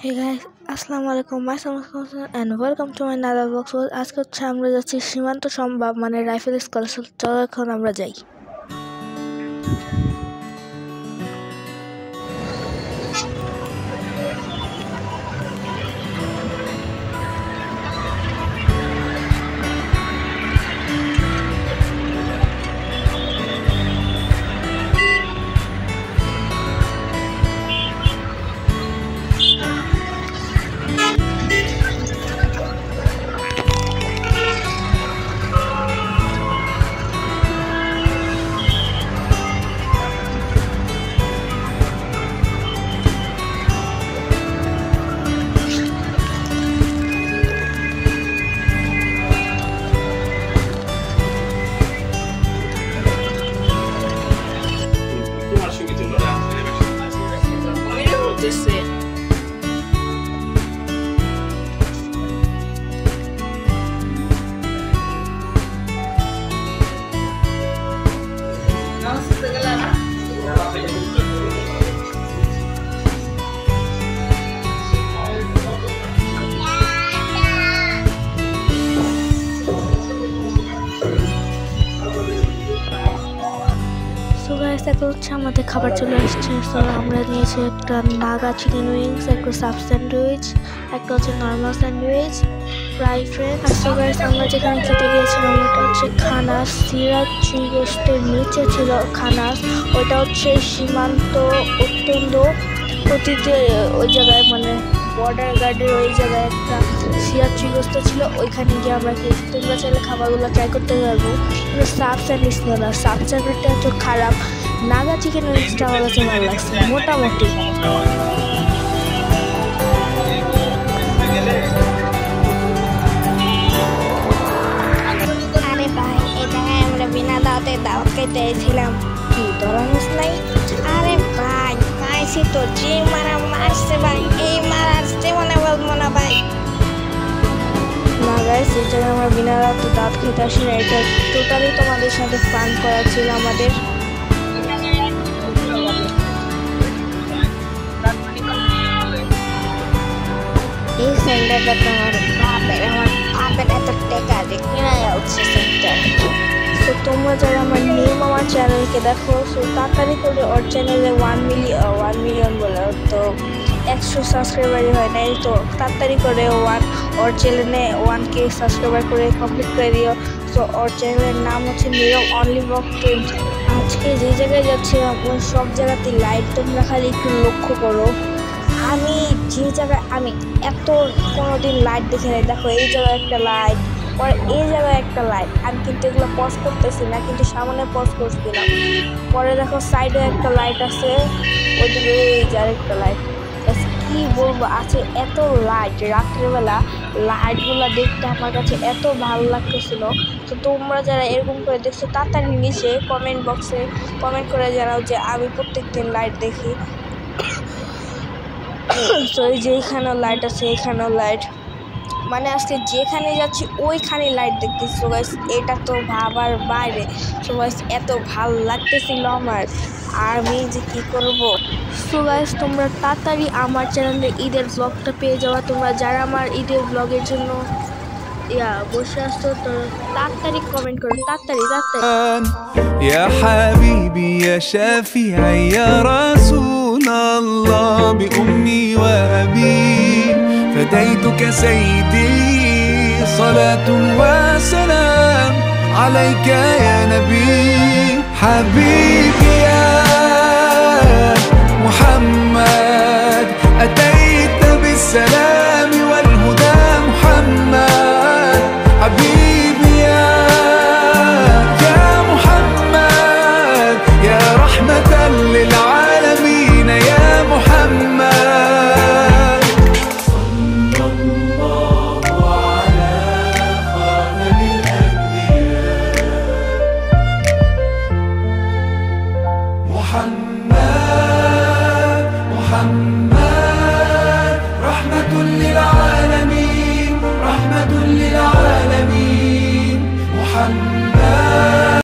Hey guys, Assalamualaikum, myself and welcome to my another vlog. So আজকে হচ্ছে আমরা যাচ্ছি সীমান্ত সম্ভব মানে রাইফেল স্কুল। চলো এখন আমরা যাই। দেখো হচ্ছে আমাদের খাবার চলে আসছে। সো আমরা নিয়েছি একটা নাগা চিকেন উইংস, একটা সাব স্যান্ডউইচ, একটা হচ্ছে নর্মাল স্যান্ডউইচ, ফ্রাই ফ্রেঞ্চ। আর সো গাইস আমরা যেখানে খেতে গিয়েছিলাম ওটা হচ্ছে খানাস, সিরাজ চিগোস্টের নিচে ছিল খানাস। ওটা হচ্ছে সীমান্ত অত্যন্ত অতীতে ওই জায়গায় মানে বর্ডার গার্ডের ওই জায়গায় একটা সিরাজ চিগোস্ট ছিল, ওইখানে গিয়ে আমরা খেয়েছি। তোমরা চাইলে খাবারগুলো ট্রাই করতে পারবো। সাব স্যান্ডউইচ নিয়ে না, সাব স্যান্ডউইচটা একটু খারাপ, নাগা চিকেন উইংসটা আমার কাছে ভালো লাগছে মোটামুটি। আরে ভাই, এই জায়গায় আমরা বিনা দাওয়াতে দাওয়াত খেতে এসেছিলাম, কি ধরনের নাই? আরে ভাই মাইছি তো, যে মারা মারছে ভাই, এই মারার জীবনে বলবো না ভাই। না গাইস, এই জায়গায় আমরা বিনা দাওয়াতে দাওয়াত খেতে আসি না, এটা টোটালি তোমাদের সাথে ফান করা ছিল আমাদের। এই সেন্টারটা তো আমার বাপের এত টাকা দিয়ে কিনা যাচ্ছে সেন্টার। তো তোমরা যারা আমার নিউ আমার চ্যানেলকে দেখো, সো তাড়াতাড়ি করে ওর চ্যানেলে 1 মিলিয়ন বলে তো 100 সাবস্ক্রাইবারই হয় নাই, তো তাড়াতাড়ি করে ওর চ্যানেলে 1K সাবস্ক্রাইবার করে কমপ্লিট করে দিও। তো ওর চ্যানেলের নাম হচ্ছে নীরব অনলি ব্লগ 20। আজকে যে জায়গায় যাচ্ছিলাম ওই সব জায়গাতে লাইট তোমরা খালি একটু লক্ষ্য করো। আমি যে জায়গায় আমি এত কোনোদিন লাইট দেখে নাই, দেখো এই জায়গায় একটা লাইট, পরে এই জায়গায় একটা লাইট। আমি কিন্তু এগুলো পজ করতেছি না, কিন্তু সামনে পজ করছিলাম। পরে দেখো সাইডে একটা লাইট আছে, ওইদিকে এই যে আরেকটা লাইট। কি বলবো, আছে এত লাইট রাত্রেবেলা, লাইটগুলো দেখতে আমার কাছে এত ভালো লাগতেছিল। তো তোমরা যারা এরকম করে দেখছো তাড়াতাড়ি নিচে কমেন্ট বক্সে কমেন্ট করে জানাও যে আমি প্রত্যেকদিন লাইট দেখি। তো এই যে এইখানেও লাইট আছে, এইখানেও লাইট, মানে আজকে যেখানে যাচ্ছি ওইখানে লাইট দেখতেছি। সো গাইস এটা তো ভাবার বাইরে। সো গাইস এত ভালো লাগতেছিল আমার, আর আমি যে কী করবো। সো গাইস তোমরা তাড়াতাড়ি আমার চ্যানেলে ঈদের ব্লগটা পেয়ে যাওয়া। তোমরা যারা আমার ঈদের ব্লগের জন্য বসে আসছো, তো তাড়াতাড়ি কমেন্ট করো, তাড়াতাড়ি। يا حبيبي يا شفيعي يا رسول الله بأمي وأبي فديتك سيدي صلاة وسلام عليك يا نبي حبيبي يا محمد أتيت بالسلام والهدى محمد حبيبي يا محمد يا رحمة للعالمين يا محمد صلى الله على خاتم الأنبياء محمد